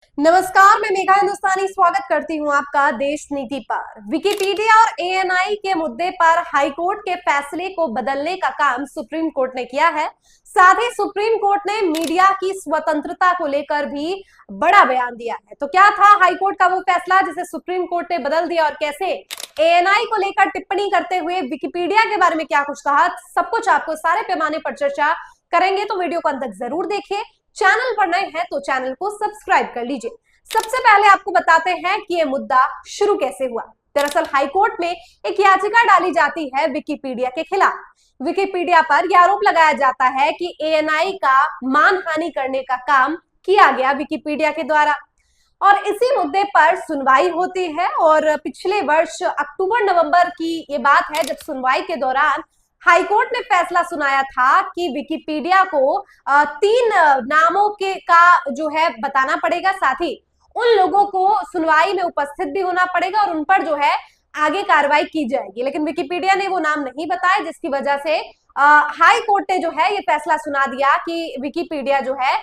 नमस्कार, मैं मेघा हिंदुस्तानी स्वागत करती हूं आपका देश नीति पर। विकिपीडिया और एएनआई के मुद्दे पर हाईकोर्ट के फैसले को बदलने का काम सुप्रीम कोर्ट ने किया है। साथ ही सुप्रीम कोर्ट ने मीडिया की स्वतंत्रता को लेकर भी बड़ा बयान दिया है। तो क्या था हाईकोर्ट का वो फैसला जिसे सुप्रीम कोर्ट ने बदल दिया, और कैसे एएनआई को लेकर टिप्पणी करते हुए विकिपीडिया के बारे में क्या कुछ कहा, सब कुछ आपको सारे पैमाने पर चर्चा करेंगे। तो वीडियो को अंत तक जरूर देखिए। चैनल पर नए हैं तो चैनल को सब्सक्राइब कर लीजिए। सबसे पहले आपको बताते हैं कि यह मुद्दा शुरू कैसे हुआ। दरअसल हाईकोर्ट में एक याचिका डाली जाती है विकिपीडिया के खिलाफ। विकिपीडिया पर यह आरोप लगाया जाता है कि एएनआई का मानहानि करने का काम किया गया विकिपीडिया के द्वारा, और इसी मुद्दे पर सुनवाई होती है। और पिछले वर्ष अक्टूबर नवंबर की ये बात है जब सुनवाई के दौरान हाईकोर्ट ने फैसला सुनाया था कि विकिपीडिया को 3 नामों के का जो है बताना पड़ेगा, साथ ही उन लोगों को सुनवाई में उपस्थित भी होना पड़ेगा और उन पर जो है आगे कार्रवाई की जाएगी। लेकिन विकिपीडिया ने वो नाम नहीं बताया, जिसकी वजह से हाई कोर्ट ने जो है ये फैसला सुना दिया कि विकिपीडिया जो है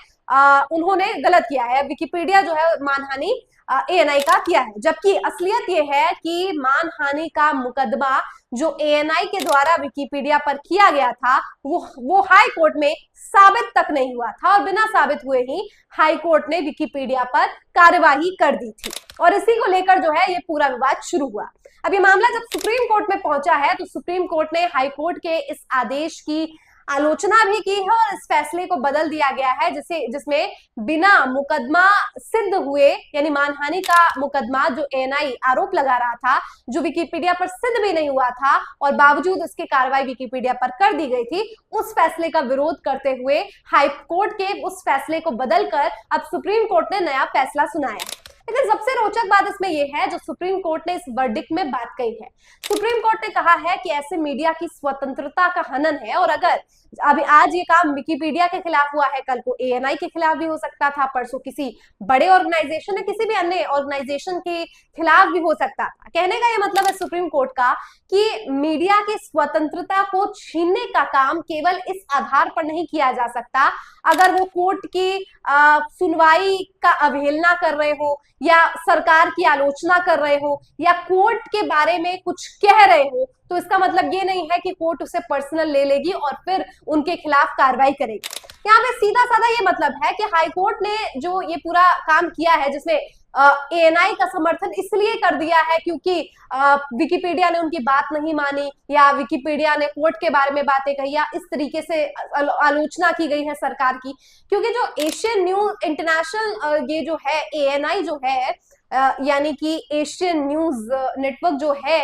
उन्होंने गलत किया है। विकिपीडिया जो है मानहानि एएनआई का किया है, जबकि असलियत यह है कि मानहानि का मुकदमा जो एएनआई के द्वारा विकिपीडिया पर किया गया था वो हाई कोर्ट में साबित तक नहीं हुआ था, और बिना साबित हुए ही हाई कोर्ट ने विकिपीडिया पर कार्यवाही कर दी थी। और इसी को लेकर जो है ये पूरा विवाद शुरू हुआ। अब ये मामला जब सुप्रीम कोर्ट में पहुंचा है तो सुप्रीम कोर्ट ने हाई कोर्ट के इस आदेश की आलोचना भी की है, और इस फैसले को बदल दिया गया है जिसमें बिना मुकदमा सिद्ध हुए, यानी मानहानि का मुकदमा जो एएनआई आरोप लगा रहा था, जो विकिपीडिया पर सिद्ध भी नहीं हुआ था और बावजूद उसकी कार्रवाई विकिपीडिया पर कर दी गई थी, उस फैसले का विरोध करते हुए हाई कोर्ट के उस फैसले को बदलकर अब सुप्रीम कोर्ट ने नया फैसला सुनाया। लेकिन सबसे रोचक बात इसमें यह है जो सुप्रीम कोर्ट ने इस वर्डिक्ट में बात कही है। सुप्रीम कोर्ट ने कहा है कि ऐसे मीडिया की स्वतंत्रता का हनन है, और अगर अभी आज ये काम विकिपीडिया के खिलाफ हुआ है, कल को एएनआई के खिलाफ भी हो सकता था, परसों किसी बड़े ऑर्गेनाइजेशन या किसी भी अन्य ऑर्गेनाइजेशन के खिलाफ भी हो सकता था। कहने का ये मतलब है सुप्रीम कोर्ट का कि मीडिया की स्वतंत्रता को छीनने का काम केवल इस आधार पर नहीं किया जा सकता अगर वो कोर्ट की सुनवाई का अवहेलना कर रहे हो, या सरकार की आलोचना कर रहे हो, या कोर्ट के बारे में कुछ कह रहे हो। तो इसका मतलब ये नहीं है कि कोर्ट उसे पर्सनल ले लेगी और फिर उनके खिलाफ कार्रवाई करेगी। यहाँ पे सीधा साधा ये मतलब है कि हाई कोर्ट ने जो ये पूरा काम किया है, जिसमें एएनआई का समर्थन इसलिए कर दिया है क्योंकि विकिपीडिया ने उनकी बात नहीं मानी, या विकिपीडिया ने कोर्ट के बारे में बातें कही, या इस तरीके से आलोचना की गई है सरकार की। क्योंकि जो एशियन न्यूज इंटरनेशनल ये जो है एएनआई जो है, यानी कि एशियन न्यूज नेटवर्क जो है,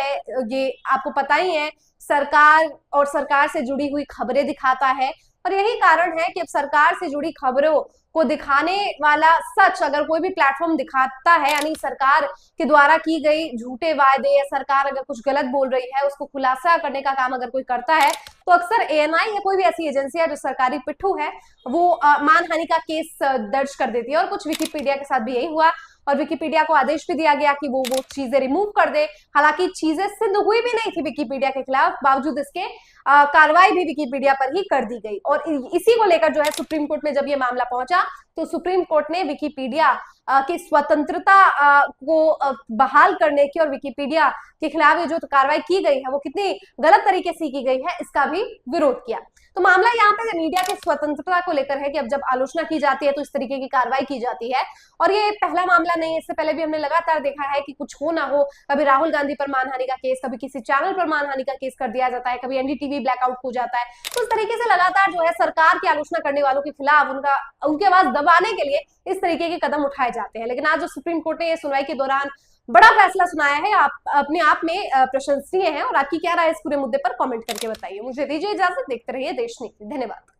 ये आपको पता ही है सरकार और सरकार से जुड़ी हुई खबरें दिखाता है। और यही कारण है कि अब सरकार से जुड़ी खबरों को दिखाने वाला सच अगर कोई भी प्लेटफॉर्म दिखाता है, यानी सरकार के द्वारा की गई झूठे वायदे, या सरकार अगर कुछ गलत बोल रही है उसको खुलासा करने का काम अगर कोई करता है, तो अक्सर एएनआई या कोई भी ऐसी एजेंसी है जो सरकारी पिट्ठू है वो मानहानि का केस दर्ज कर देती है। और कुछ विकिपीडिया के साथ भी यही हुआ, और विकिपीडिया को आदेश भी दिया गया कि वो चीजें रिमूव कर दे। हालांकि चीजें सिद्ध हुई भी नहीं थी विकिपीडिया के खिलाफ, बावजूद इसके कार्रवाई भी विकिपीडिया पर ही कर दी गई। और इसी को लेकर जो है सुप्रीम कोर्ट में जब ये मामला पहुंचा तो सुप्रीम कोर्ट ने विकिपीडिया की स्वतंत्रता को बहाल करने की, और विकिपीडिया के खिलाफ ये जो कार्रवाई की गई है वो कितनी गलत तरीके से की गई है, इसका भी विरोध किया। तो मामला यहाँ पे मीडिया की स्वतंत्रता को लेकर है कि अब जब आलोचना की जाती है तो इस तरीके की कार्रवाई की जाती है। और ये पहला मामला नहीं है, इससे पहले भी हमने लगातार देखा है कि कुछ हो ना हो, कभी राहुल गांधी पर मानहानि का केस, कभी किसी चैनल पर मानहानि का केस कर दिया जाता है, कभी एनडीटीवी ब्लैकआउट हो जाता है। तो इस तरीके से लगातार जो है सरकार की आलोचना करने वालों के खिलाफ उनके आवाज दबाने के लिए इस तरीके के कदम उठाए जाते हैं। लेकिन आज जो सुप्रीम कोर्ट ने सुनवाई के दौरान बड़ा फैसला सुनाया है, आप अपने आप में प्रशंसनीय है। और आपकी क्या राय इस पूरे मुद्दे पर कमेंट करके बताइए। मुझे दीजिए इजाजत, देखते रहिए देश नीति। धन्यवाद।